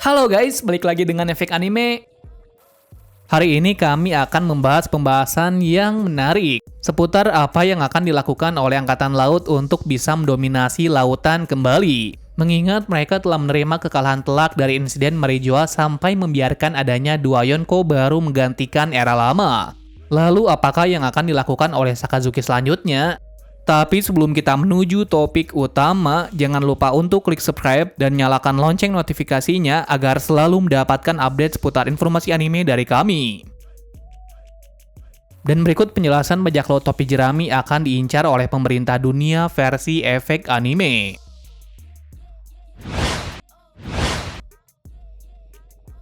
Halo guys, balik lagi dengan Efek Anime. Hari ini kami akan membahas pembahasan yang menarik seputar apa yang akan dilakukan oleh Angkatan Laut untuk bisa mendominasi lautan kembali. Mengingat mereka telah menerima kekalahan telak dari insiden Marijoa sampai membiarkan adanya dua Yonko baru menggantikan era lama. Lalu apakah yang akan dilakukan oleh Sakazuki selanjutnya? Tapi sebelum kita menuju topik utama, jangan lupa untuk klik subscribe dan nyalakan lonceng notifikasinya agar selalu mendapatkan update seputar informasi anime dari kami. Dan berikut penjelasan bajak laut topi jerami akan diincar oleh pemerintah dunia versi Efek Anime.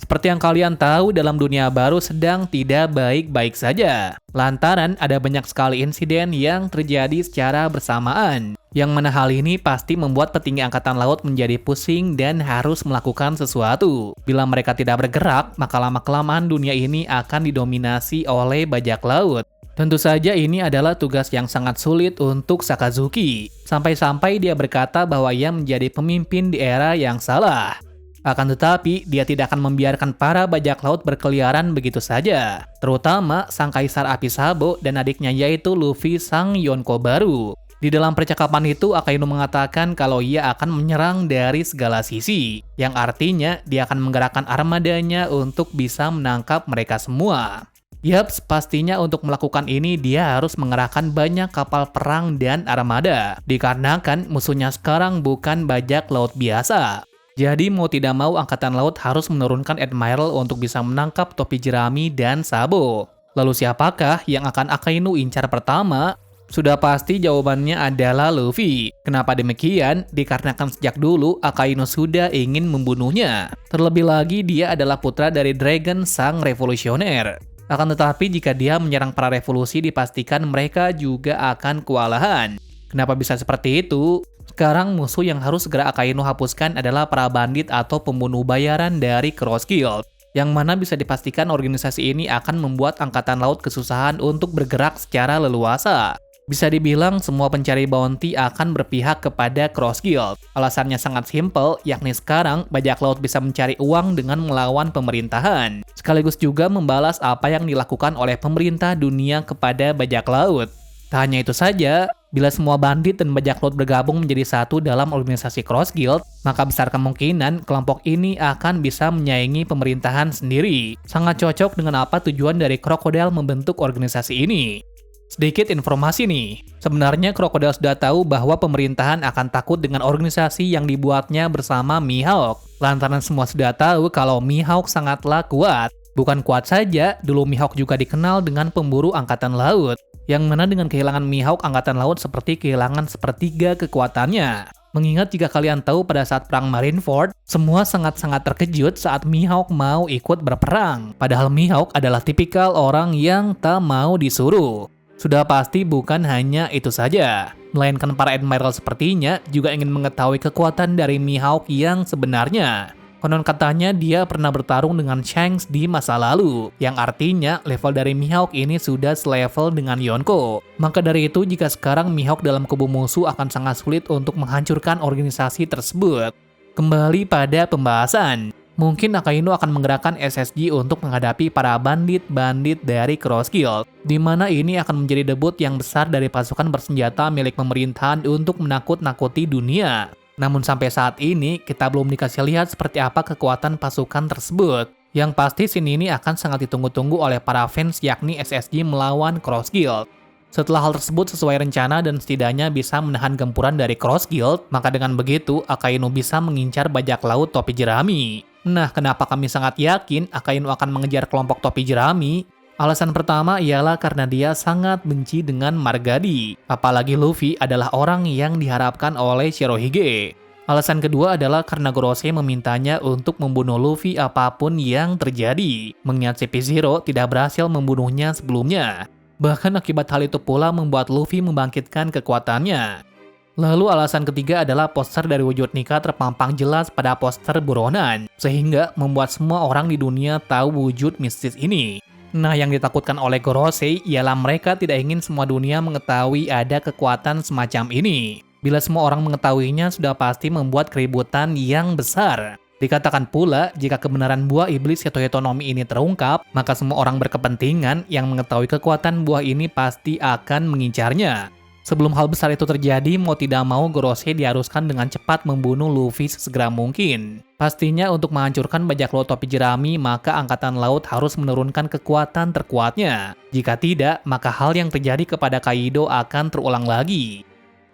Seperti yang kalian tahu, dalam dunia baru sedang tidak baik-baik saja. Lantaran ada banyak sekali insiden yang terjadi secara bersamaan. Yang mana hal ini pasti membuat petinggi Angkatan Laut menjadi pusing dan harus melakukan sesuatu. Bila mereka tidak bergerak, maka lama-kelamaan dunia ini akan didominasi oleh bajak laut. Tentu saja ini adalah tugas yang sangat sulit untuk Sakazuki. Sampai-sampai dia berkata bahwa ia menjadi pemimpin di era yang salah. Akan tetapi, dia tidak akan membiarkan para bajak laut berkeliaran begitu saja. Terutama sang Kaisar Api Sabo dan adiknya yaitu Luffy sang Yonko baru. Di dalam percakapan itu, Akainu mengatakan kalau ia akan menyerang dari segala sisi. Yang artinya, dia akan menggerakkan armadanya untuk bisa menangkap mereka semua. Yaps, pastinya untuk melakukan ini dia harus mengerahkan banyak kapal perang dan armada. Dikarenakan musuhnya sekarang bukan bajak laut biasa. Jadi mau tidak mau Angkatan Laut harus menurunkan Admiral untuk bisa menangkap topi jerami dan Sabo. Lalu siapakah yang akan Akainu incar pertama? Sudah pasti jawabannya adalah Luffy. Kenapa demikian? Dikarenakan sejak dulu Akainu sudah ingin membunuhnya. Terlebih lagi dia adalah putra dari Dragon sang revolusioner. Akan tetapi jika dia menyerang para revolusi dipastikan mereka juga akan kewalahan. Kenapa bisa seperti itu? Sekarang musuh yang harus segera Akainu hapuskan adalah para bandit atau pembunuh bayaran dari Cross Guild. Yang mana bisa dipastikan organisasi ini akan membuat Angkatan Laut kesusahan untuk bergerak secara leluasa. Bisa dibilang semua pencari bounty akan berpihak kepada Cross Guild. Alasannya sangat simpel, yakni sekarang bajak laut bisa mencari uang dengan melawan pemerintahan. Sekaligus juga membalas apa yang dilakukan oleh pemerintah dunia kepada bajak laut. Tak hanya itu saja, bila semua bandit dan bajak laut bergabung menjadi satu dalam organisasi Cross Guild, maka besar kemungkinan kelompok ini akan bisa menyaingi pemerintahan sendiri. Sangat cocok dengan apa tujuan dari Crocodile membentuk organisasi ini. Sedikit informasi nih, sebenarnya Crocodile sudah tahu bahwa pemerintahan akan takut dengan organisasi yang dibuatnya bersama Mihawk. Lantaran semua sudah tahu kalau Mihawk sangatlah kuat. Bukan kuat saja, dulu Mihawk juga dikenal dengan pemburu Angkatan Laut. Yang mana dengan kehilangan Mihawk, Angkatan Laut seperti kehilangan sepertiga kekuatannya. Mengingat jika kalian tahu pada saat perang Marineford, semua sangat-sangat terkejut saat Mihawk mau ikut berperang. Padahal Mihawk adalah tipikal orang yang tak mau disuruh. Sudah pasti bukan hanya itu saja, melainkan para Admiral sepertinya juga ingin mengetahui kekuatan dari Mihawk yang sebenarnya. Konon katanya dia pernah bertarung dengan Shanks di masa lalu, yang artinya level dari Mihawk ini sudah selevel dengan Yonko. Maka dari itu jika sekarang Mihawk dalam kubu musuh akan sangat sulit untuk menghancurkan organisasi tersebut. Kembali pada pembahasan, mungkin Akainu akan menggerakkan SSG untuk menghadapi para bandit-bandit dari Cross Guild, di mana ini akan menjadi debut yang besar dari pasukan bersenjata milik pemerintahan untuk menakut-nakuti dunia. Namun sampai saat ini, kita belum dikasih lihat seperti apa kekuatan pasukan tersebut. Yang pasti scene ini akan sangat ditunggu-tunggu oleh para fans yakni SSG melawan Cross Guild. Setelah hal tersebut sesuai rencana dan setidaknya bisa menahan gempuran dari Cross Guild, maka dengan begitu Akainu bisa mengincar bajak laut topi jerami. Nah, kenapa kami sangat yakin Akainu akan mengejar kelompok topi jerami? Alasan pertama ialah karena dia sangat benci dengan Margadi. Apalagi Luffy adalah orang yang diharapkan oleh Shirohige. Alasan kedua adalah karena Gorosei memintanya untuk membunuh Luffy apapun yang terjadi. Mengingat CP0 tidak berhasil membunuhnya sebelumnya. Bahkan akibat hal itu pula membuat Luffy membangkitkan kekuatannya. Lalu alasan ketiga adalah poster dari wujud Nika terpampang jelas pada poster buronan. Sehingga membuat semua orang di dunia tahu wujud mistis ini. Nah, yang ditakutkan oleh Gorosei ialah mereka tidak ingin semua dunia mengetahui ada kekuatan semacam ini. Bila semua orang mengetahuinya sudah pasti membuat keributan yang besar. Dikatakan pula, jika kebenaran buah iblis Hitohitonomi ini terungkap, maka semua orang berkepentingan yang mengetahui kekuatan buah ini pasti akan mengincarnya. Sebelum hal besar itu terjadi, mau tidak mau Gorosei diharuskan dengan cepat membunuh Luffy sesegera mungkin. Pastinya untuk menghancurkan bajak laut topi jerami, maka Angkatan Laut harus menurunkan kekuatan terkuatnya. Jika tidak, maka hal yang terjadi kepada Kaido akan terulang lagi.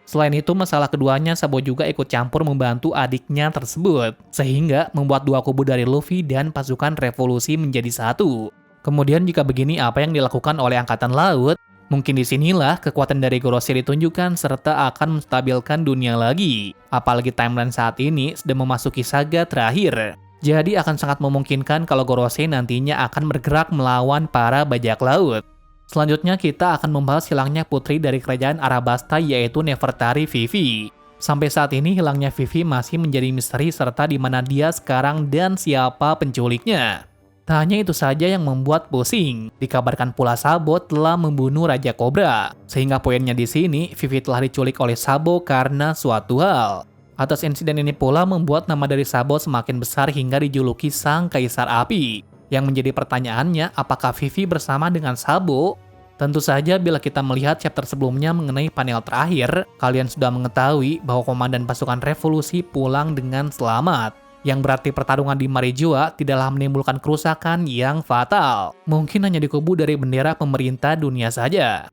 Selain itu, masalah keduanya Sabo juga ikut campur membantu adiknya tersebut, sehingga membuat dua kubu dari Luffy dan pasukan revolusi menjadi satu. Kemudian jika begini, apa yang dilakukan oleh Angkatan Laut? Mungkin disinilah kekuatan dari Gorosei ditunjukkan serta akan menstabilkan dunia lagi. Apalagi timeline saat ini sedang memasuki saga terakhir. Jadi akan sangat memungkinkan kalau Gorosei nantinya akan bergerak melawan para bajak laut. Selanjutnya kita akan membahas hilangnya putri dari kerajaan Arabasta yaitu Nefertari Vivi. Sampai saat ini hilangnya Vivi masih menjadi misteri serta di mana dia sekarang dan siapa penculiknya. Tak hanya itu saja yang membuat pusing. Dikabarkan pula Sabo telah membunuh Raja Cobra. Sehingga poinnya di sini, Vivi telah diculik oleh Sabo karena suatu hal. Atas insiden ini pula membuat nama dari Sabo semakin besar hingga dijuluki Sang Kaisar Api. Yang menjadi pertanyaannya, apakah Vivi bersama dengan Sabo? Tentu saja bila kita melihat chapter sebelumnya mengenai panel terakhir, kalian sudah mengetahui bahwa komandan pasukan revolusi pulang dengan selamat. Yang berarti pertarungan di Marijua tidaklah menimbulkan kerusakan yang fatal. Mungkin hanya dikubu dari bendera pemerintah dunia saja.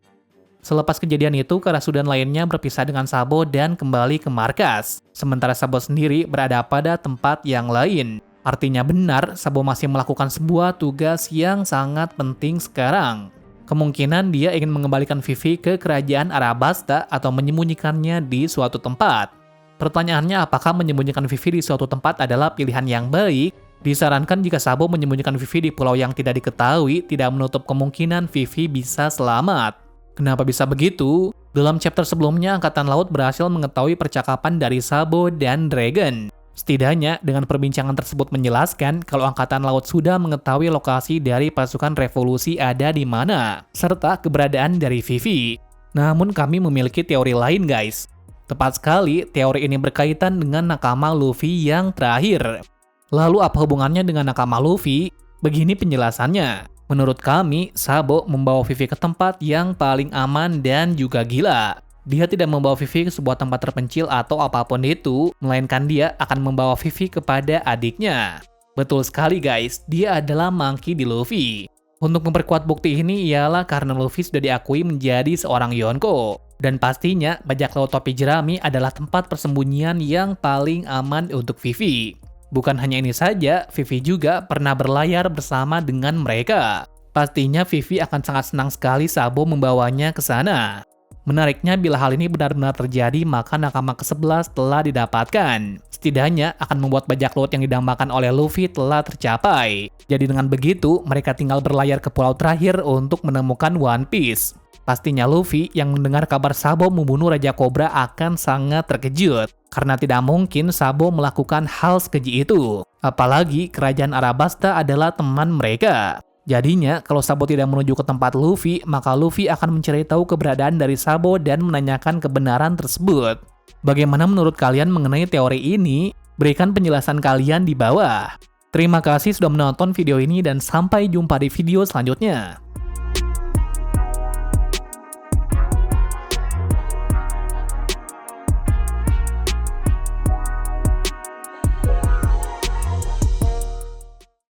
Selepas kejadian itu, Karasudan lainnya berpisah dengan Sabo dan kembali ke markas. Sementara Sabo sendiri berada pada tempat yang lain. Artinya benar, Sabo masih melakukan sebuah tugas yang sangat penting sekarang. Kemungkinan dia ingin mengembalikan Vivi ke kerajaan Arabasta atau menyembunyikannya di suatu tempat. Pertanyaannya, apakah menyembunyikan Vivi di suatu tempat adalah pilihan yang baik? Disarankan jika Sabo menyembunyikan Vivi di pulau yang tidak diketahui, tidak menutup kemungkinan Vivi bisa selamat. Kenapa bisa begitu? Dalam chapter sebelumnya, Angkatan Laut berhasil mengetahui percakapan dari Sabo dan Dragon. Setidaknya, dengan perbincangan tersebut menjelaskan kalau Angkatan Laut sudah mengetahui lokasi dari pasukan revolusi ada di mana, serta keberadaan dari Vivi. Namun kami memiliki teori lain, guys. Tepat sekali, teori ini berkaitan dengan nakama Luffy yang terakhir. Lalu apa hubungannya dengan nakama Luffy? Begini penjelasannya. Menurut kami, Sabo membawa Vivi ke tempat yang paling aman dan juga gila. Dia tidak membawa Vivi ke sebuah tempat terpencil atau apapun itu, melainkan dia akan membawa Vivi kepada adiknya. Betul sekali guys, dia adalah Monkey D. Luffy. Untuk memperkuat bukti ini ialah karena Luffy sudah diakui menjadi seorang Yonko. Dan pastinya, bajak laut topi jerami adalah tempat persembunyian yang paling aman untuk Vivi. Bukan hanya ini saja, Vivi juga pernah berlayar bersama dengan mereka. Pastinya Vivi akan sangat senang sekali Sabo membawanya ke sana. Menariknya, bila hal ini benar-benar terjadi, maka nakama ke-11 telah didapatkan. Setidaknya akan membuat bajak laut yang didambakan oleh Luffy telah tercapai. Jadi dengan begitu, mereka tinggal berlayar ke pulau terakhir untuk menemukan One Piece. Pastinya Luffy yang mendengar kabar Sabo membunuh Raja Cobra akan sangat terkejut. Karena tidak mungkin Sabo melakukan hal sekeji itu. Apalagi kerajaan Arabasta adalah teman mereka. Jadinya, kalau Sabo tidak menuju ke tempat Luffy, maka Luffy akan mencari tahu keberadaan dari Sabo dan menanyakan kebenaran tersebut. Bagaimana menurut kalian mengenai teori ini? Berikan penjelasan kalian di bawah. Terima kasih sudah menonton video ini dan sampai jumpa di video selanjutnya.